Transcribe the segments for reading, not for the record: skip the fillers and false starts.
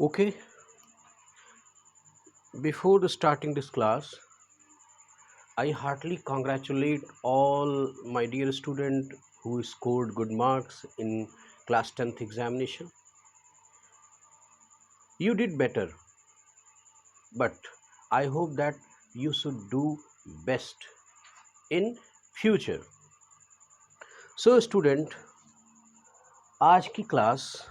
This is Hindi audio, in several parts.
Okay, before starting this class, I heartily congratulate all my dear student who scored good marks in class 10th examination. You did better, but I hope that you should do best in future. So student, आज की क्लास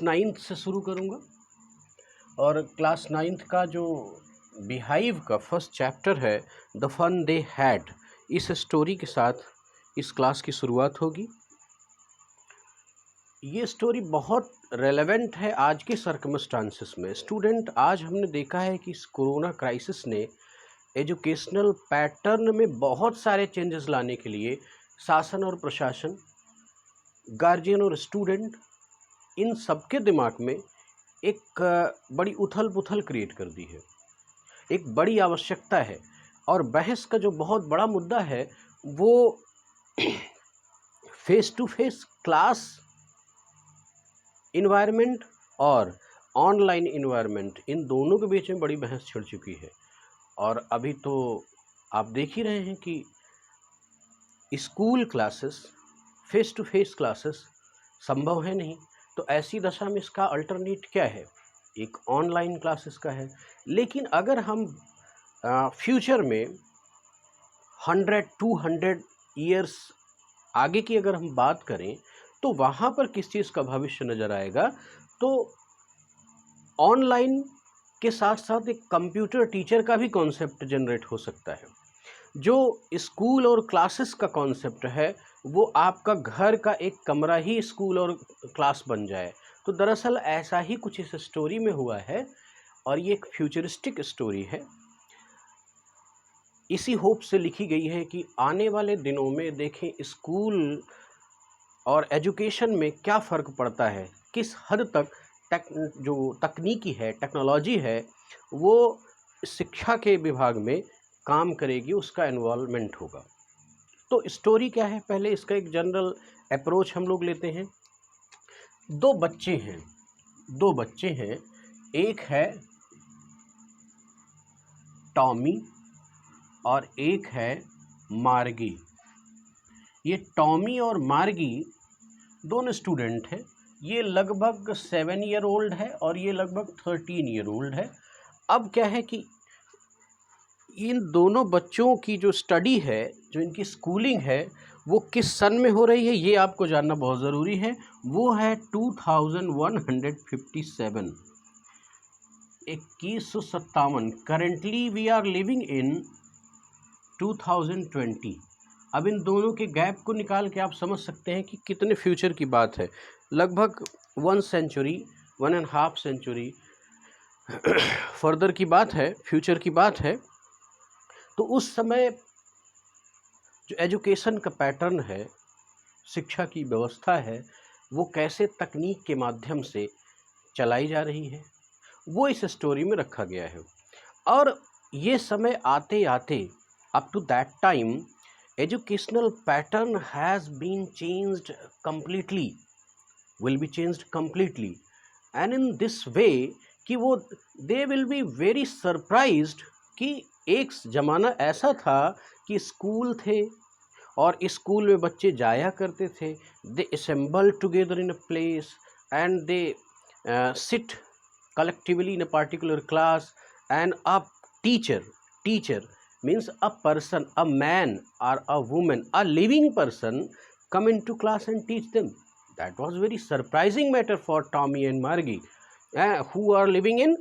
9th से शुरू करूँगा और क्लास 9th का जो बिहाइव का फर्स्ट चैप्टर है द फन दे हैड, इस स्टोरी के साथ इस क्लास की शुरुआत होगी। ये स्टोरी बहुत रेलेवेंट है आज के सर्कमस्टांसेस में। स्टूडेंट, आज हमने देखा है कि इस कोरोना क्राइसिस ने एजुकेशनल पैटर्न में बहुत सारे चेंजेस लाने के लिए शासन और प्रशासन, गार्जियन और स्टूडेंट, इन सबके दिमाग में एक बड़ी उथल पुथल क्रिएट कर दी है। एक बड़ी आवश्यकता है और बहस का जो बहुत बड़ा मुद्दा है वो face to face class environment और ऑनलाइन इन्वायरमेंट, इन दोनों के बीच में बड़ी बहस छिड़ चुकी है। और अभी तो आप देख ही रहे हैं कि school classes, face to face classes संभव है नहीं, तो ऐसी दशा में इसका अल्टरनेट क्या है? एक ऑनलाइन क्लासेस का है। लेकिन अगर हम फ्यूचर में 100-200 ईयर्स आगे की अगर हम बात करें तो वहाँ पर किस चीज़ का भविष्य नज़र आएगा? तो ऑनलाइन के साथ साथ एक कंप्यूटर टीचर का भी कॉन्सेप्ट जनरेट हो सकता है। जो स्कूल और क्लासेस का कॉन्सेप्ट है वो आपका घर का एक कमरा ही स्कूल और क्लास बन जाए। तो दरअसल ऐसा ही कुछ इस स्टोरी में हुआ है और ये एक फ्यूचरिस्टिक स्टोरी है। इसी होप से लिखी गई है कि आने वाले दिनों में देखें स्कूल और एजुकेशन में क्या फ़र्क पड़ता है, किस हद तक जो तकनीकी है, टेक्नोलॉजी है, वो शिक्षा के विभाग में काम करेगी, उसका इन्वॉल्वमेंट होगा। तो स्टोरी क्या है, पहले इसका एक जनरल अप्रोच हम लोग लेते हैं। दो बच्चे हैं, एक है टॉमी और एक है मार्गी। ये टॉमी और मार्गी दोनों स्टूडेंट हैं। ये लगभग 7 ईयर ओल्ड है और ये लगभग 13 ईयर ओल्ड है। अब क्या है कि इन दोनों बच्चों की जो स्टडी है, जो इनकी स्कूलिंग है, वो किस सन में हो रही है ये आपको जानना बहुत ज़रूरी है। वो है 2157, 2157। Currently we are living in 2020। अब इन दोनों के गैप को निकाल के आप समझ सकते हैं कि कितने फ्यूचर की बात है। लगभग 1 सेंचुरी, 1.5 सेंचुरी फर्दर की बात है, फ्यूचर की बात है। तो उस समय जो एजुकेशन का पैटर्न है, शिक्षा की व्यवस्था है, वो कैसे तकनीक के माध्यम से चलाई जा रही है, वो इस स्टोरी में रखा गया है। और ये समय आते आते up to that time educational pattern has been changed completely, will be changed completely, and in this way कि वो they will be very surprised कि एक ज़माना ऐसा था कि स्कूल थे और स्कूल में बच्चे जाया करते थे। they assemble together in a place and they sit collectively in a particular class, and a teacher means a person, a man or a woman, a living person come into class and teach them. That was very surprising matter for Tommy and Margie, who are living in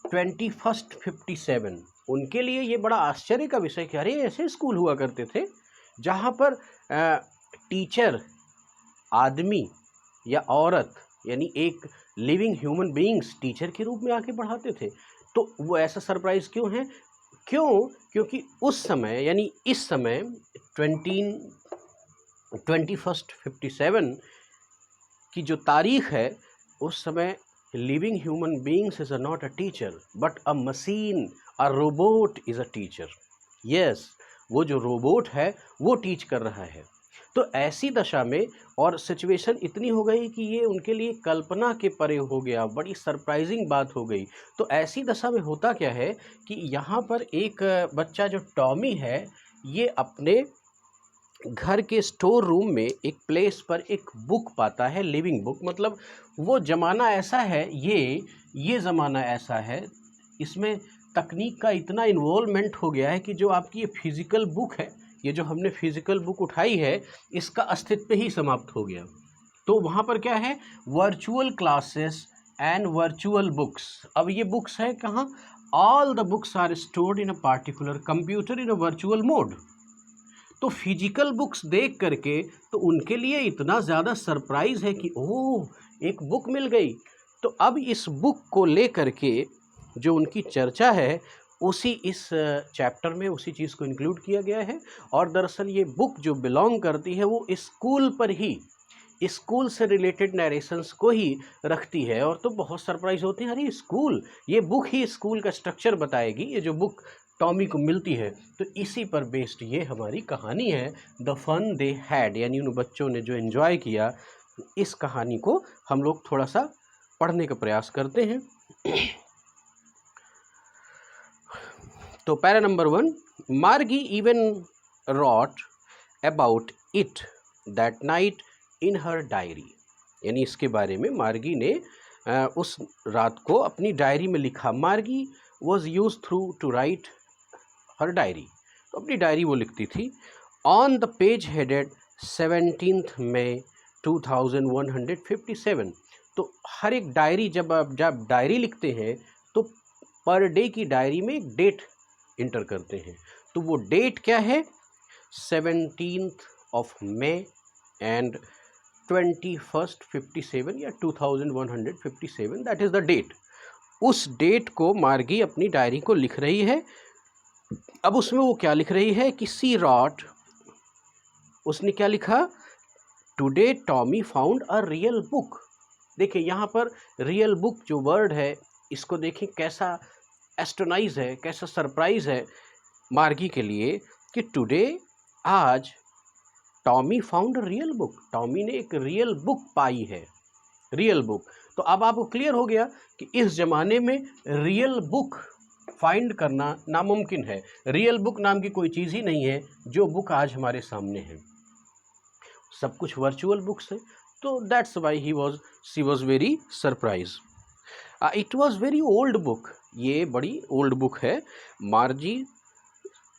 2157। उनके लिए ये बड़ा आश्चर्य का विषय कि अरे ऐसे स्कूल हुआ करते थे जहाँ पर टीचर आदमी या औरत, यानी एक लिविंग ह्यूमन बीइंग्स टीचर के रूप में आके पढ़ाते थे। तो वो ऐसा सरप्राइज क्यों है? क्योंकि उस समय, यानी इस समय 2157 की जो तारीख है, उस समय living human beings is not a teacher but a machine, a robot is a teacher. Yes, वो जो रोबोट है वो टीच कर रहा है। तो ऐसी दशा में और सिचुएशन इतनी हो गई कि ये उनके लिए कल्पना के परे हो गया, बड़ी सरप्राइजिंग बात हो गई। तो ऐसी दशा में होता क्या है कि यहाँ पर एक बच्चा जो टॉमी है, ये अपने घर के स्टोर रूम में एक प्लेस पर एक बुक पाता है, लिविंग बुक। मतलब वो ज़माना ऐसा है, ये ज़माना ऐसा है, इसमें तकनीक का इतना इन्वॉल्वमेंट हो गया है कि जो आपकी ये फिज़िकल बुक है, ये जो हमने फिज़िकल बुक उठाई है, इसका अस्तित्व ही समाप्त हो गया। तो वहाँ पर क्या है, virtual classes and virtual books. अब ये बुक्स है कहाँ, all the books are stored in a particular computer in a virtual mode. तो फिजिकल बुक्स देख करके तो उनके लिए इतना ज़्यादा सरप्राइज़ है कि ओह, एक बुक मिल गई। तो अब इस बुक को ले करके जो उनकी चर्चा है, उसी इस चैप्टर में उसी चीज़ को इंक्लूड किया गया है। और दरअसल ये बुक जो बिलोंग करती है वो स्कूल पर ही, स्कूल से रिलेटेड नरेशंस को ही रखती है। और तो बहुत सरप्राइज होते हैं, अरे स्कूल, ये बुक ही स्कूल का स्ट्रक्चर बताएगी, ये जो बुक टॉमी को मिलती है। तो इसी पर बेस्ड ये हमारी कहानी है, द फन दे हैड, यानी उन बच्चों ने जो एंजॉय किया। इस कहानी को हम लोग थोड़ा सा पढ़ने का प्रयास करते हैं। तो para number 1, Margie even wrote about it that night in her diary. यानी इसके बारे में मार्गी ने उस रात को अपनी डायरी में लिखा। Margie was use through to write her diary, तो अपनी डायरी वो लिखती थी। On the page headed 17 May 2157। तो हर एक डायरी, जब आप डायरी लिखते हैं तो पर डे की डायरी में एक डेट इंटर करते हैं। तो वो डेट क्या है, 17th of May and 21st 57 या 2157, दैट इज़ द डेट। उस डेट को मार्गी अपनी डायरी को लिख रही है। अब उसमें वो क्या लिख रही है कि सी रॉट, उसने क्या लिखा, today Tommy found a real book. देखिए यहाँ पर रियल बुक जो वर्ड है, इसको देखें कैसा एस्टोनाइज है, कैसा सरप्राइज है मार्गी के लिए कि टुडे, आज, Tommy found real book, Tommy ने एक रियल बुक पाई है, रियल बुक। तो अब आपको क्लियर हो गया कि इस ज़माने में रियल बुक फाइंड करना नामुमकिन है। रियल बुक नाम की कोई चीज़ ही नहीं है जो बुक आज हमारे सामने है, सब कुछ वर्चुअल बुक्स है। तो that's why she was very surprise. It was very old book, ये बड़ी ओल्ड बुक है। मार्जी,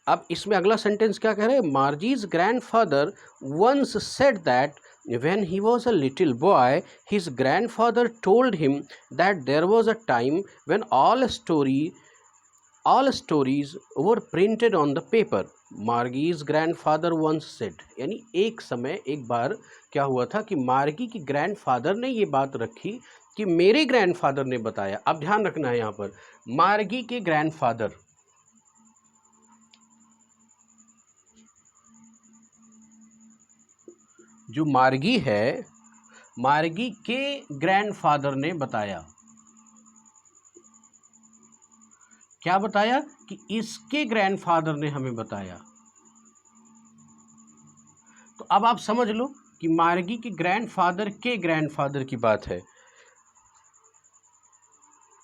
अब इसमें अगला सेंटेंस क्या कह रहे हैं, Margie's grandfather once said that when he was a little boy his grandfather told him that there was a time when all stories were printed on the paper. Margie's grandfather once said, यानी एक समय, एक बार क्या हुआ था कि मार्गी की ग्रैंडफादर ने ये बात रखी कि मेरे ग्रैंडफादर ने बताया। अब ध्यान रखना है यहाँ पर, मार्गी के ग्रैंडफादर, जो मार्गी है, मार्गी के ग्रैंडफादर ने बताया। क्या बताया कि इसके ग्रैंडफादर ने हमें बताया। तो अब आप समझ लो कि मार्गी के ग्रैंडफादर की बात है।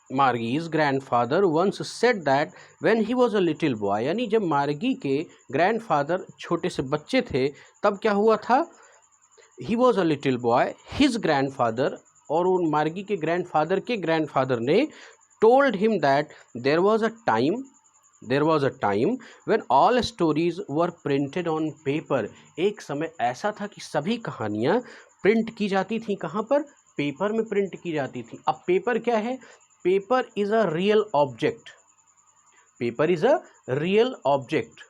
Margie's grandfather once said that when he was a little boy, यानी जब मार्गी के ग्रैंडफादर छोटे से बच्चे थे तब क्या हुआ था, he was a little boy, his grandfather, और उन मार्गी के ग्रैंडफादर ने told him that there was a time when all stories were printed on paper. एक समय ऐसा था कि सभी कहानियाँ प्रिंट की जाती थी, कहाँ पर, पेपर में प्रिंट की जाती थी। अब पेपर क्या है, paper is a real object, paper is a real object,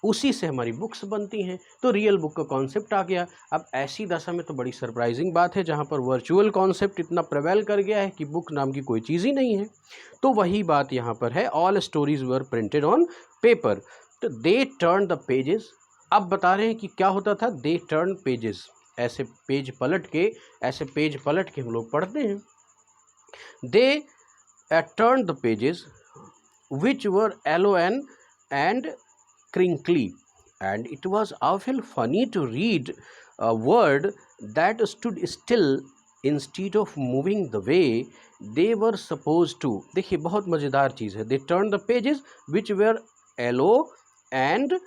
उसी से हमारी बुक्स बनती हैं। तो रियल बुक का कॉन्सेप्ट आ गया। अब ऐसी दशा में तो बड़ी सरप्राइजिंग बात है जहाँ पर वर्चुअल कॉन्सेप्ट इतना प्रेवेल कर गया है कि बुक नाम की कोई चीज़ ही नहीं है। तो वही बात यहाँ पर है, all stories were printed on paper. तो दे टर्न द पेजेस, अब बता रहे हैं कि क्या होता था, दे टर्न पेजेस, ऐसे पेज पलट के हम लोग पढ़ते हैं। They turn the pages which were yellow and crinkly, and it was awful funny to read a word that stood still instead of moving the way they were supposed to. देखिए बहुत मज़ेदार चीज़ है. They turned the pages which were yellow and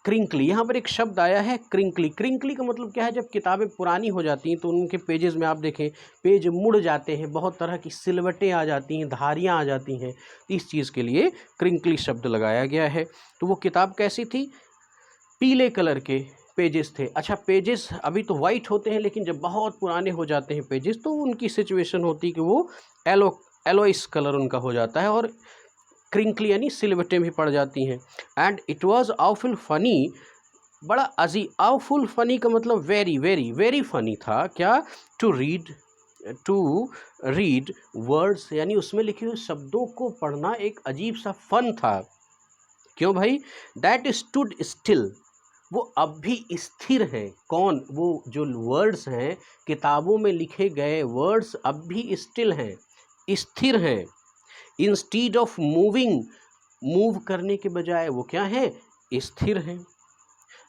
crinkly. यहाँ पर एक शब्द आया है क्रिंकली. क्रिंकली का मतलब क्या है? जब किताबें पुरानी हो जाती हैं तो उनके पेजेस में आप देखें पेज मुड़ जाते हैं, बहुत तरह की सिलवटें आ जाती हैं, धारियाँ आ जाती हैं. इस चीज़ के लिए क्रिंकली शब्द लगाया गया है. तो वो किताब कैसी थी? पीले कलर के पेजेस थे. अच्छा, पेजेस अभी तो वाइट होते हैं, लेकिन जब बहुत पुराने हो जाते हैं पेजेस तो उनकी सिचुएशन होती है कि वो एलोइस कलर उनका हो जाता है और क्रिंकली यानी सिलवटें भी पड़ जाती हैं. And it was awful funny. बड़ा आवफुल फनी का मतलब वेरी वेरी वेरी फनी था. क्या? टू रीड वर्ड्स, यानी उसमें लिखे हुए शब्दों को पढ़ना एक अजीब सा फन था. क्यों भाई? दैट स्टूड स्टिल, वो अब भी स्थिर हैं. कौन? वो जो वर्ड्स हैं, किताबों में लिखे गए वर्ड्स अब भी स्टिल हैं, स्थिर हैं. इंस्टीड ऑफ मूविंग, मूव करने के बजाय वो क्या हैं? स्थिर हैं.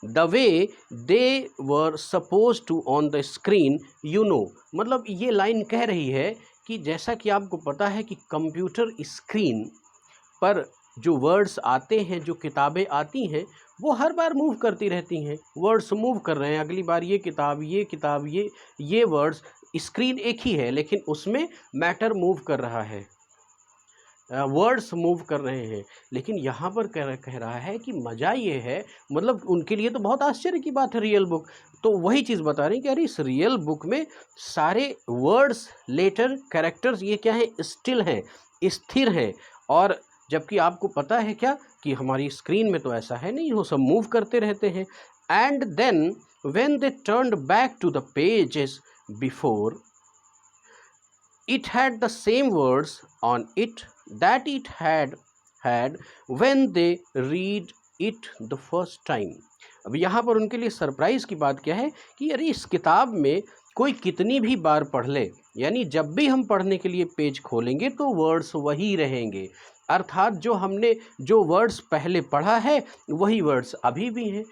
The way they were supposed to on the screen, you know. मतलब ये लाइन कह रही है कि जैसा कि आपको पता है कि कंप्यूटर स्क्रीन पर जो वर्ड्स आते हैं, जो किताबें आती हैं, वो हर बार मूव करती रहती हैं. वर्ड्स मूव कर रहे हैं, अगली बार ये किताब, ये वर्ड्स. स्क्रीन एक ही है लेकिन उसमें मैटर मूव कर रहा है, वर्ड्स मूव कर रहे हैं. लेकिन यहाँ पर कह रहा है कि मज़ा ये है, मतलब उनके लिए तो बहुत आश्चर्य की बात है रियल बुक. तो वही चीज़ बता रहे हैं कि अरे इस रियल बुक में सारे वर्ड्स, लेटर, कैरेक्टर्स ये क्या है? स्टिल हैं, स्थिर हैं. और जबकि आपको पता है क्या कि हमारी स्क्रीन में तो ऐसा है नहीं, वो सब मूव करते रहते हैं. And then when they turned back to the pages before, it had the same words on it that it had when they read it the first time. अब यहाँ पर उनके लिए सरप्राइज़ की बात क्या है कि अरे इस किताब में कोई कितनी भी बार पढ़ ले, यानी जब भी हम पढ़ने के लिए पेज खोलेंगे तो वर्ड्स वही रहेंगे. अर्थात जो वर्ड्स पहले पढ़ा है वही वर्ड्स अभी भी हैं.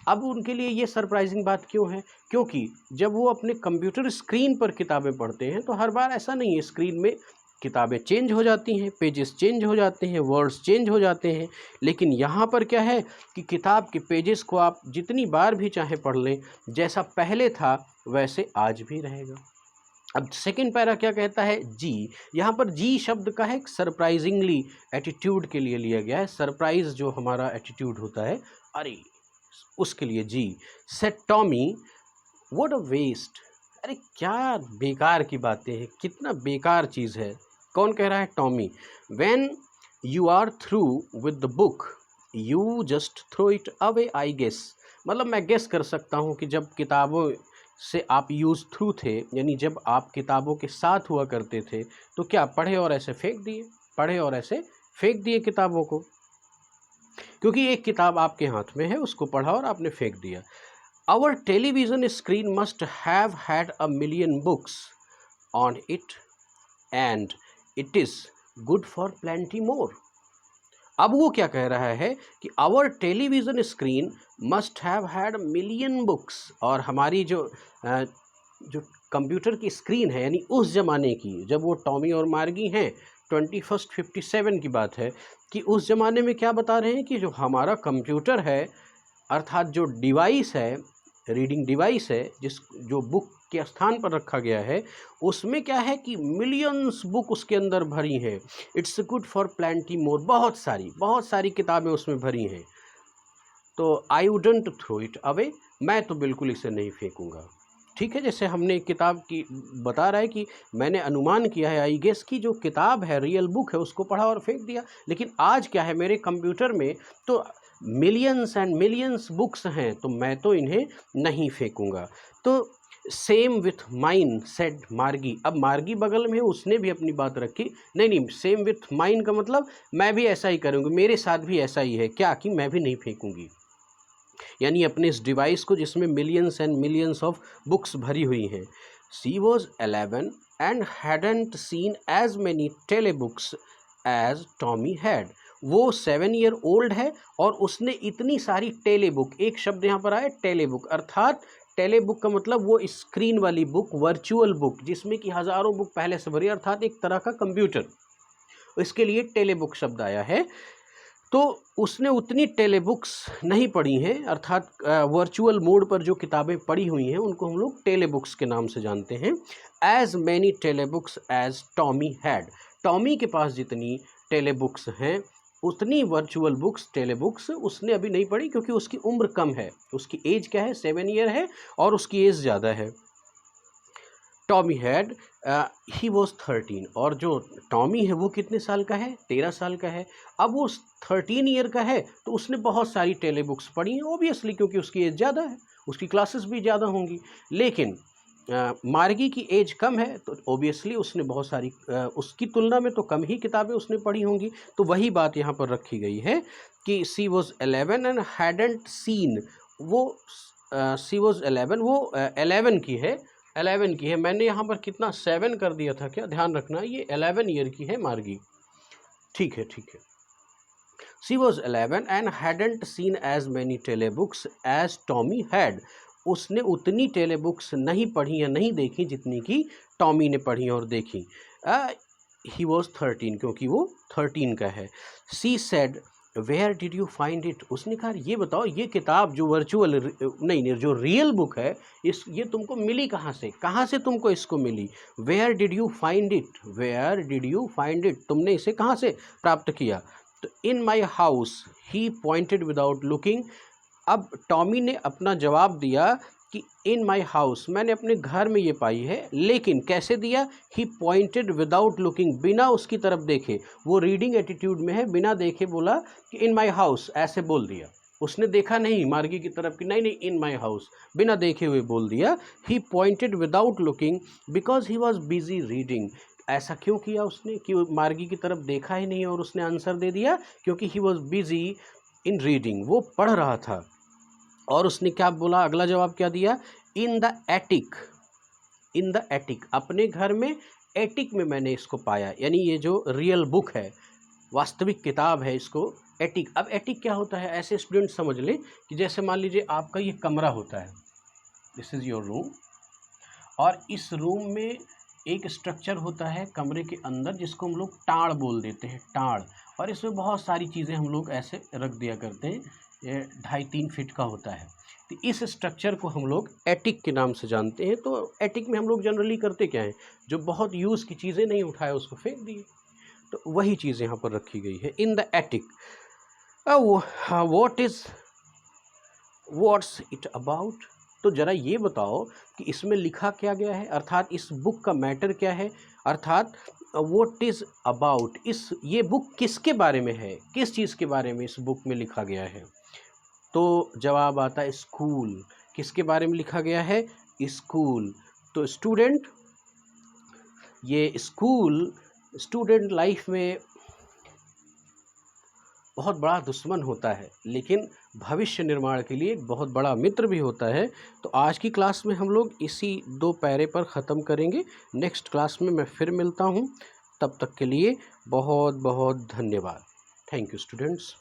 अब उनके लिए ये सरप्राइजिंग बात क्यों है? क्योंकि जब वो अपने कंप्यूटर स्क्रीन पर किताबें पढ़ते हैं तो हर बार ऐसा नहीं है, स्क्रीन में किताबें चेंज हो जाती हैं, पेजेस चेंज हो जाते हैं, वर्ड्स चेंज हो जाते हैं. लेकिन यहाँ पर क्या है कि किताब के पेजेस को आप जितनी बार भी चाहे पढ़ लें, जैसा पहले था वैसे आज भी रहेगा. अब सेकेंड पैरा क्या कहता है? जी. यहाँ पर जी शब्द का है सरप्राइजिंगली एटीट्यूड के लिए लिया गया है. सरप्राइज जो हमारा एटीट्यूड होता है, अरे उसके लिए जी. Said Tommy, what a waste. अरे क्या बेकार की बातें हैं, कितना बेकार चीज़ है. कौन कह रहा है? Tommy. When you are through with the book you just throw it away, I guess. मतलब मैं गेस कर सकता हूँ कि जब किताबों से आप यूज़ थ्रू थे, यानी जब आप किताबों के साथ हुआ करते थे, तो क्या पढ़े और ऐसे फेंक दिए किताबों को, क्योंकि एक किताब आपके हाथ में है, उसको पढ़ा और आपने फेंक दिया. Our television screen must have had a million books on it and it is good for plenty more. अब वो क्या कह रहा है कि our television screen must have had million books, और हमारी जो कंप्यूटर की स्क्रीन है, यानी उस ज़माने की जब वो टॉमी और मार्गी हैं, 2157 की बात है, कि उस ज़माने में क्या बता रहे हैं कि जो हमारा कंप्यूटर है, अर्थात जो डिवाइस है, रीडिंग डिवाइस है, जो बुक के स्थान पर रखा गया है, उसमें क्या है कि मिलियंस बुक उसके अंदर भरी हैं. It's good for plenty more, बहुत सारी किताबें उसमें भरी हैं. तो I wouldn't throw it away, मैं तो बिल्कुल इसे नहीं फेंकूंगा. ठीक है, जैसे हमने किताब की बता रहा है कि मैंने अनुमान किया है, आई गेस की जो किताब है, रियल बुक है, उसको पढ़ा और फेंक दिया. लेकिन आज क्या है, मेरे कंप्यूटर में तो मिलियंस एंड मिलियंस बुक्स हैं, तो मैं तो इन्हें नहीं फेंकूंगा. तो सेम विथ माइन सेड मार्गी. अब मार्गी बगल में है, उसने भी अपनी बात रखी. नहीं, सेम विथ माइन का मतलब मैं भी ऐसा ही करूँगी, मेरे साथ भी ऐसा ही है. क्या कि मैं भी नहीं फेंकूंगी, यानी अपने इस डिवाइस को जिसमें millions and millions of books भरी हुई हैं. She was 11 and hadn't seen as many telly books as Tommy had. वो 7 ईयर ओल्ड है और उसने इतनी सारी टेलीबुक, एक शब्द यहाँ पर आया टेलीबुक, अर्थात टेलीबुक का मतलब वो स्क्रीन वाली बुक, वर्चुअल बुक जिसमें कि हज़ारों बुक पहले से भरी, अर्थात एक तरह का कंप्यूटर, इसके लिए टेलीबुक शब्द आया है। तो उसने उतनी टेलीबुक्स नहीं पढ़ी हैं, अर्थात वर्चुअल मोड पर जो किताबें पढ़ी हुई हैं उनको हम लोग टेलीबुक्स के नाम से जानते हैं। As many telebooks as Tommy had, Tommy के पास जितनी टेलीबुक्स हैं उतनी वर्चुअल बुक्स, टेलीबुक्स उसने अभी नहीं पढ़ी, क्योंकि उसकी उम्र कम है, उसकी एज क्या है, 7 ईयर है और उसकी एज ज़्यादा है। टॉमी हैड, ही वॉज 13, और जो टॉमी है वो कितने साल का है, 13 साल का है। अब वो 13 ईयर का है तो उसने बहुत सारी टेलीबुक्स पढ़ी हैं ओबियसली, क्योंकि उसकी एज ज़्यादा है, उसकी क्लासेस भी ज़्यादा होंगी। लेकिन मार्गी की एज कम है तो ओबियसली उसने बहुत सारी उसकी तुलना में तो कम ही किताबें उसने पढ़ी होंगी। तो वही बात यहाँ पर रखी गई है कि सी वॉज 11 एंड हैडेंट सीन, वो सी वॉज 11, वो 11 की है, 11 की है। मैंने यहाँ पर कितना 7 कर दिया था क्या, ध्यान रखना, ये 11 ईयर की है मार्गी। ठीक है ठीक है। She was 11 and hadn't seen as many telebooks as Tommy had, उसने उतनी टेलीबुक्स नहीं पढ़ी या नहीं देखी जितनी कि टॉमी ने पढ़ी और देखी। ही वॉज 13, क्योंकि वो 13 का है। She said where did you find it, उसने कहा ये बताओ ये किताब जो वर्चुअल नहीं जो रियल बुक है ये तुमको मिली कहाँ से तुमको इसको मिली। Where did you find it, where did you find it, तुमने इसे कहाँ से प्राप्त किया। तो in my house, he pointed without looking. अब टॉमी ने अपना जवाब दिया कि इन माई हाउस, मैंने अपने घर में ये पाई है, लेकिन कैसे दिया, ही पॉइंटेड विदाउट लुकिंग, बिना उसकी तरफ देखे, वो रीडिंग एटीट्यूड में है, बिना देखे बोला कि इन माई हाउस, ऐसे बोल दिया, उसने देखा नहीं मार्गी की तरफ कि नहीं इन माई हाउस, बिना देखे हुए बोल दिया। He pointed without looking because he was busy reading, ऐसा क्यों किया उसने कि मार्गी की तरफ देखा ही नहीं और उसने आंसर दे दिया, क्योंकि ही वॉज बिजी इन रीडिंग, वो पढ़ रहा था। और उसने क्या बोला, अगला जवाब क्या दिया, in the attic, in the attic, अपने घर में एटिक में मैंने इसको पाया, यानी ये जो रियल बुक है, वास्तविक किताब है, इसको एटिक। अब एटिक क्या होता है, ऐसे स्टूडेंट समझ लें कि जैसे मान लीजिए आपका ये कमरा होता है, दिस इज़ योर रूम, और इस रूम में एक स्ट्रक्चर होता है कमरे के अंदर जिसको हम लोग टाड़ बोल देते हैं, टाड़, और इसमें बहुत सारी चीज़ें हम लोग ऐसे रख दिया करते हैं, ये 2.5-3 फीट का होता है। तो इस स्ट्रक्चर को हम लोग एटिक के नाम से जानते हैं। तो एटिक में हम लोग जनरली करते क्या हैं, जो बहुत यूज़ की चीज़ें नहीं उठाए उसको फेंक दिए, तो वही चीज़ यहाँ पर रखी गई है, in the attic. What's it about, तो ज़रा ये बताओ कि इसमें लिखा क्या गया है, अर्थात इस बुक का मैटर क्या है, अर्थात व्हाट इज़ अबाउट, ये बुक किसके बारे में है, किस चीज़ के बारे में इस बुक में लिखा गया है। तो जवाब आता है स्कूल, किसके बारे में लिखा गया है, स्कूल। तो स्टूडेंट, ये स्कूल स्टूडेंट लाइफ में बहुत बड़ा दुश्मन होता है, लेकिन भविष्य निर्माण के लिए एक बहुत बड़ा मित्र भी होता है। तो आज की क्लास में हम लोग इसी 2 पैरे पर ख़त्म करेंगे। नेक्स्ट क्लास में मैं फिर मिलता हूँ, तब तक के लिए बहुत बहुत धन्यवाद। Thank you students.